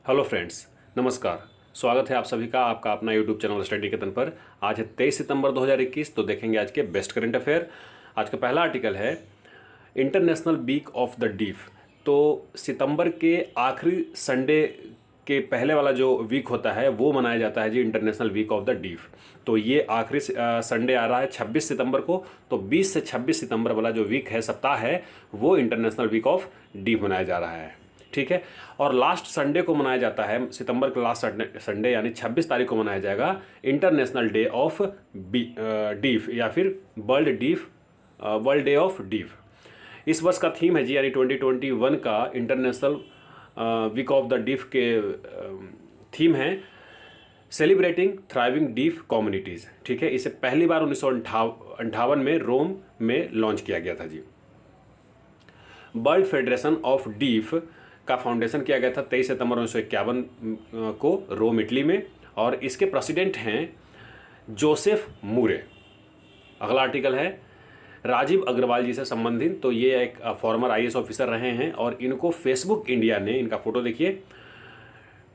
Hello friends, नमस्कार। स्वागत है आप सभी का आपका अपना यूट्यूब चैनल स्टडी केतन पर। आज है 23 सितंबर 2021। तो देखेंगे आज के बेस्ट करंट अफेयर। आज का पहला आर्टिकल है international week of the deaf. तो सितंबर के आखिरी संडे के पहले वाला जो वीक होता है वो मनाया जाता है जी, international week of the deaf. तो ये आखिरी संडे आ रहा है 26 सितंबर को। तो 20 से 26 सितंबर वाला जो वीक है, सप्ताह है, वो इंटरनेशनल वीक ऑफ डीफ मनाया जा रहा है। ठीक है। और लास्ट संडे को मनाया जाता है, सितंबर के लास्ट संडे यानी 26 तारीख को मनाया जाएगा इंटरनेशनल डे ऑफ डीफ या फिर वर्ल्ड डे ऑफ डीफ। इस वर्ष का थीम है जी, यानी 2021 का international week of the deaf के थीम है सेलिब्रेटिंग थ्राइविंग डीफ कम्युनिटीज़। ठीक है। इसे पहली बार 1958 में रोम में लॉन्च किया गया था जी। वर्ल्ड फेडरेशन ऑफ डीफ का फाउंडेशन किया गया था 23 सितंबर 1951 को रोम, इटली में। और इसके प्रेसिडेंट हैं जोसेफ मूरे। अगला आर्टिकल है राजीव अग्रवाल जी से संबंधित। तो ये एक फॉर्मर आईएएस ऑफिसर रहे हैं और इनको फेसबुक इंडिया ने, इनका फोटो देखिए,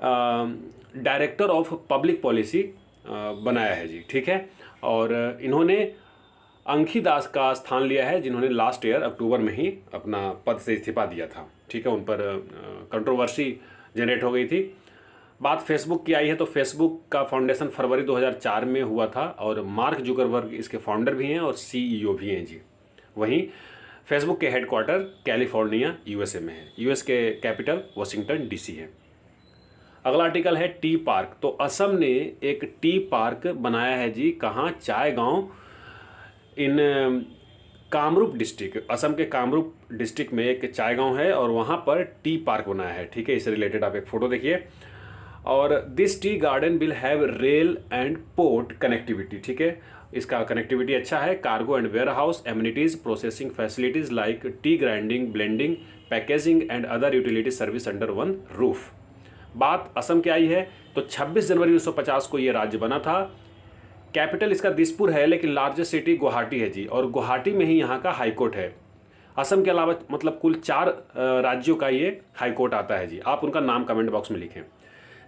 डायरेक्टर ऑफ पब्लिक पॉलिसी बनाया है जी। ठीक है। और इन्होंने अंखी दास का स्थान लिया है, जिन्होंने लास्ट ईयर अक्टूबर में ही अपना पद से इस्तीफा दिया था। ठीक है। उन पर कंट्रोवर्सी जनरेट हो गई थी। बात फेसबुक की आई है तो फेसबुक का फाउंडेशन फरवरी 2004 में हुआ था और मार्क जुकरबर्ग इसके फाउंडर भी हैं और सीईओ भी हैं जी। वहीं फेसबुक के हेडक्वार्टर कैलिफोर्निया यूएसए में है। यूएस के कैपिटल वाशिंगटन डीसी है। अगला आर्टिकल है टी पार्क। तो असम ने एक टी पार्क बनाया है जी। कहाँ? चाय गांव, इन कामरूप डिस्ट्रिक्ट, असम के कामरूप डिस्ट्रिक्ट में एक चाय गांव है और वहाँ पर टी पार्क बनाया है। ठीक है। इससे रिलेटेड आप एक फ़ोटो देखिए। और this tea garden will have rail and port connectivity. ठीक है। इसका कनेक्टिविटी अच्छा है। Cargo and warehouse amenities, processing facilities like tea grinding, blending, packaging and other utility service under one roof. बात असम की आई है तो 26 जनवरी 1950 को ये राज्य बना था। कैपिटल इसका दिसपुर है, लेकिन लार्जेस्ट सिटी गुवाहाटी है जी। और गुवाहाटी में ही यहाँ का हाई कोर्ट है। असम के अलावा मतलब कुल 4 राज्यों का ये हाई कोर्ट आता है जी। आप उनका नाम कमेंट बॉक्स में लिखें।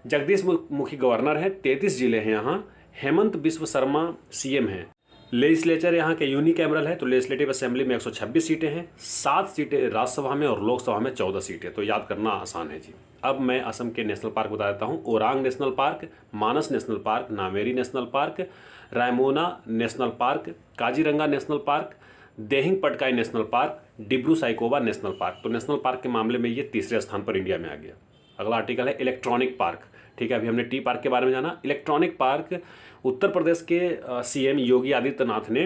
जगदीश मुखी गवर्नर हैं। 33 जिले हैं यहाँ। हेमंत बिस्व शर्मा सीएम हैं। लेजिस्लेचर यहाँ के यूनिकैमरल है। तो लेजिस्लेटिव असेंबली में 126 सीटें हैं, 7 सीटें राज्यसभा में और लोकसभा में 14 सीटें। तो याद करना आसान है जी। अब मैं असम के नेशनल पार्क बता देता हूँ। Orang national park, Manas national park, Nameri national park, Raimona national park, Kaziranga national park, Dehing Patkai national park, Dibru Saikhowa national park. तो नेशनल पार्क के मामले में ये तीसरे स्थान पर इंडिया में आ गया। अगला आर्टिकल है इलेक्ट्रॉनिक पार्क। ठीक है। अभी हमने टी पार्क के बारे में जाना। इलेक्ट्रॉनिक पार्क उत्तर प्रदेश के सीएम योगी आदित्यनाथ ने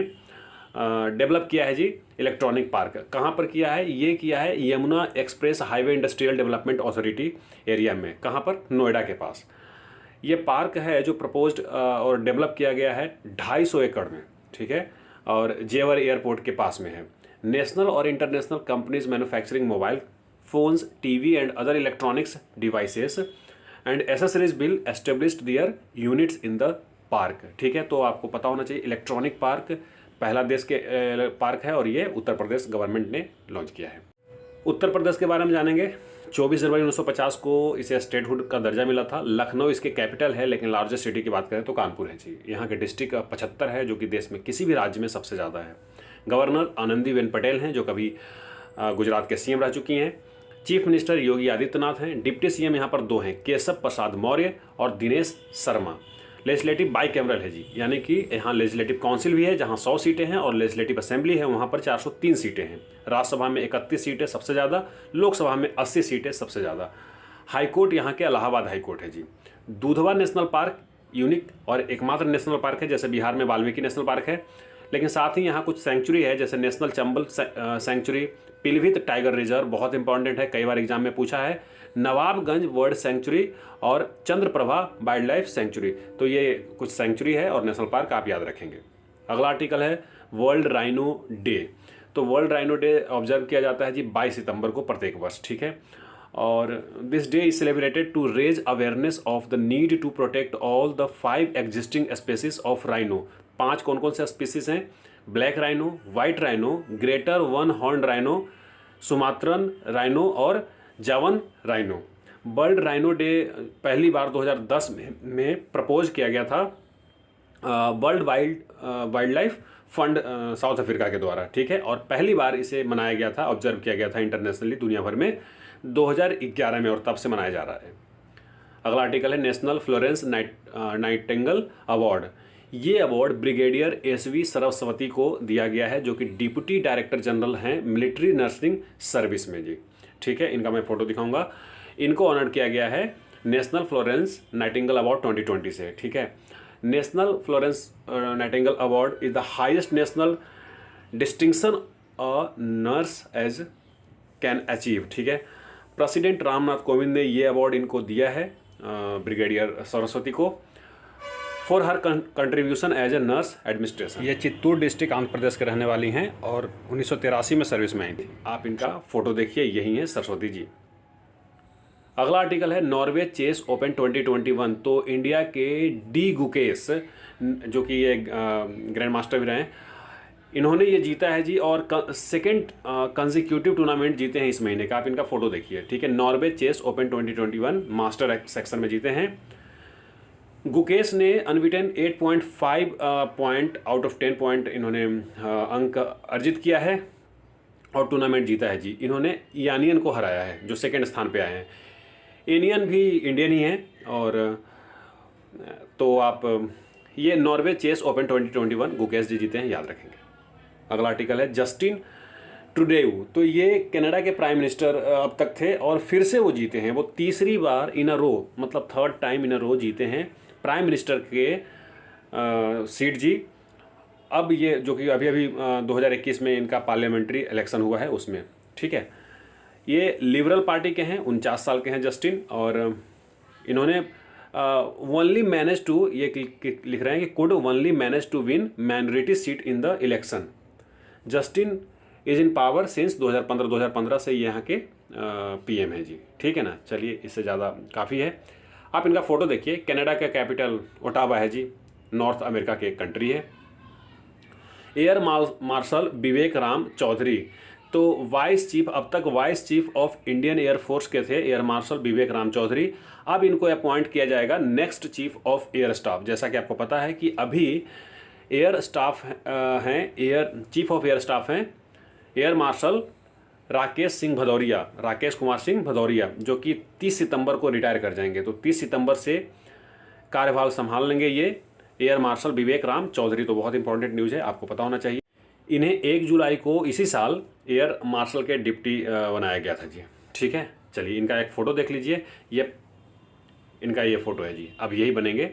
डेवलप किया है जी। इलेक्ट्रॉनिक पार्क कहाँ पर किया है? ये किया है Yamuna express highway industrial development authority area में। कहाँ पर? नोएडा के पास। ये पार्क है जो प्रपोज्ड और डेवलप किया गया है 250 एकड़ में। ठीक है। और जेवर एयरपोर्ट के पास में है। नेशनल और international companies manufacturing mobile phones, TV and other electronics devices and accessories will established their units in the park. ठीक है। तो आपको पता होना चाहिए इलेक्ट्रॉनिक पार्क पहला देश के पार्क है और ये उत्तर प्रदेश गवर्नमेंट ने लॉन्च किया है। उत्तर प्रदेश के बारे में जानेंगे। 24 जनवरी 1950 को इसे स्टेटहुड का दर्जा मिला था। लखनऊ इसके कैपिटल है, लेकिन लार्जेस्ट सिटी की बात करें तो कानपुर है जी। यहाँ के डिस्ट्रिक्ट 75 है, जो कि देश में किसी भी राज्य में सबसे ज़्यादा है। गवर्नर आनंदीबेन पटेल हैं, जो कभी गुजरात के सीएम रह चुकी हैं। चीफ मिनिस्टर योगी आदित्यनाथ हैं। डिप्टी सीएम यहाँ पर 2 हैं, केशव प्रसाद मौर्य और Dinesh Sharma. Legislative by cameral है जी, यानी कि यहाँ लेजिस्लेटिव काउंसिल भी है जहाँ 100 सीटें हैं और लेजिस्लेटिव असेंबली है वहाँ पर 403 सीटें हैं। राज्यसभा में 31 सीटें सबसे ज़्यादा, लोकसभा में 80 सीटें सबसे ज़्यादा। हाईकोर्ट यहाँ के इलाहाबाद हाईकोर्ट है जी। दूधवा नेशनल पार्क यूनिक और एकमात्र नेशनल पार्क है, जैसे बिहार में वाल्मीकि नेशनल पार्क है। लेकिन साथ ही यहाँ कुछ सेंचुरी है, जैसे national Chambal sanctuary, Pilibhit tiger reserve बहुत इंपॉर्टेंट है, कई बार एग्जाम में पूछा है, नवाबगंज बर्ड सेंचुरी और चंद्रप्रभा वाइल्ड लाइफ सेंचुरी। तो ये कुछ सेंचुरी है और नेशनल पार्क आप याद रखेंगे। अगला आर्टिकल है वर्ल्ड राइनो डे। तो वर्ल्ड राइनो डे ऑब्जर्व किया जाता है जी 22 सितंबर को प्रत्येक वर्ष। ठीक है। और this day is celebrated to raise awareness of the need to protect all the 5 existing species of rhino. 5 कौन कौन से स्पीसीज हैं? Black rhino, white rhino, greater one horn rhino, Sumatran rhino और Javan rhino. World rhino day पहली बार 2010 में propose किया गया था world wild life fund south Africa के द्वारा, ठीक है। और पहली बार इसे मनाया गया था, ऑब्जर्व किया गया था इंटरनेशनली दुनिया भर में 2011 में, और तब से मनाया जा रहा है। अगला आर्टिकल है नेशनल फ्लोरेंस नाइटिंगेल अवार्ड। ये अवार्ड ब्रिगेडियर एसवी सरस्वती को दिया गया है, जो कि डिप्टी डायरेक्टर जनरल हैं मिलिट्री नर्सिंग सर्विस में जी, ठीक है। इनका मैं फोटो दिखाऊंगा। इनको ऑनर किया गया है नेशनल फ्लोरेंस नाइटिंगेल अवार्ड 2020 से, ठीक है। National Florence Nightingale award is the highest national distinction a nurse as can achieve, ठीक है। प्रेसिडेंट रामनाथ कोविंद ने ये अवार्ड इनको दिया है ब्रिगेडियर सरस्वती को for her contribution as a nurse administration. ये चित्तूर डिस्ट्रिक्ट आंध्र प्रदेश के रहने वाली हैं और 1983 में सर्विस में आई थी। आप इनका फोटो देखिए, यही है सरस्वती जी। अगला आर्टिकल है नॉर्वे चेस ओपन 2021। तो इंडिया के डी गुकेश, जो कि ये ग्रैंड मास्टर भी रहे हैं, इन्होंने ये जीता है जी, और सेकंड कंसेक्यूटिव टूर्नामेंट जीते हैं इस महीने का। आप इनका फोटो देखिए, ठीक है। Norway chess open 2021 master section में जीते हैं। गुकेश ने unbeaten 8.5 point out of 10 point इन्होंने अंक अर्जित किया है और टूर्नामेंट जीता है जी। इन्होंने यानियन को हराया है, जो सेकंड स्थान पे आए हैं। एनियन भी इंडियन ही हैं, और तो आप ये नॉर्वे चेस ओपन 2021 गुकेश जी जीते हैं, याद रखेंगे। अगला आर्टिकल है जस्टिन ट्रूडेउ। तो ये कनाडा के प्राइम मिनिस्टर अब तक थे और फिर से वो जीते हैं। वो तीसरी बार इन अ रो, मतलब थर्ड टाइम इन अ रो जीते हैं प्राइम मिनिस्टर के सीट जी। अब ये जो कि अभी 2021 में इनका पार्लियामेंट्री इलेक्शन हुआ है उसमें, ठीक है। ये लिबरल पार्टी के हैं, 49 साल के हैं जस्टिन, और इन्होंने ओनली मैनेज टू, ये लिख रहे हैं कि could only manage to win minority seat in the election. Justin is in power since 2015 से यहाँ के पीएम है जी, ठीक है ना। चलिए, इससे ज़्यादा काफ़ी है। आप इनका फोटो देखिए। कनाडा का कैपिटल ओटावा है जी, नॉर्थ अमेरिका की एक कंट्री है। एयर मार्शल विवेक राम चौधरी, तो वाइस चीफ, अब तक vice chief of Indian air force के थे एयर मार्शल विवेक राम चौधरी। अब इनको अपॉइंट किया जाएगा next chief of air staff. जैसा कि आपको पता है कि अभी एयर स्टाफ हैं, air chief of air staff हैं एयर मार्शल राकेश कुमार सिंह भदौरिया, जो कि 30 सितंबर को रिटायर कर जाएंगे। तो 30 सितंबर से कार्यभार संभाल लेंगे ये एयर मार्शल विवेक राम चौधरी। तो बहुत इंपॉर्टेंट न्यूज़ है, आपको पता होना चाहिए। इन्हें 1 जुलाई को इसी साल एयर मार्शल के डिप्टी बनाया गया था जी, ठीक है। चलिए, इनका एक फ़ोटो देख लीजिए। ये इनका ये फ़ोटो है जी, अब यही बनेंगे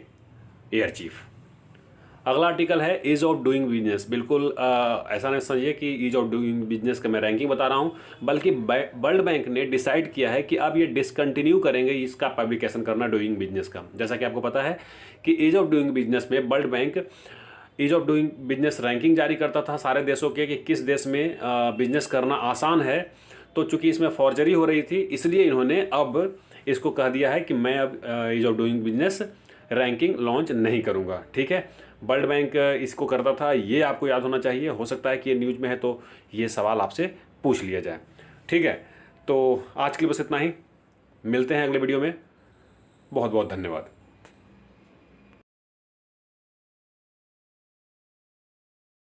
एयर चीफ। अगला आर्टिकल है ईज ऑफ डूइंग बिजनेस। बिल्कुल ऐसा नहीं समझिए कि ईज ऑफ डूइंग बिजनेस का मैं रैंकिंग बता रहा हूँ, बल्कि वर्ल्ड बैंक ने डिसाइड किया है कि अब ये डिसकंटिन्यू करेंगे इसका पब्लिकेशन करना डूइंग बिजनेस का। जैसा कि आपको पता है कि ईज ऑफ डूइंग बिजनेस में world bank ease of doing business ranking जारी करता था सारे देशों के, कि किस देश में बिजनेस करना आसान है। तो चूंकि इसमें फॉर्जरी हो रही थी, इसलिए इन्होंने अब इसको कह दिया है कि मैं अब ease of doing business ranking launch नहीं करूँगा, ठीक है। वर्ल्ड बैंक इसको करता था, ये आपको याद होना चाहिए। हो सकता है कि ये न्यूज़ में है तो ये सवाल आपसे पूछ लिया जाए, ठीक है। तो आज के लिए बस इतना ही, मिलते हैं अगले वीडियो में। बहुत बहुत धन्यवाद।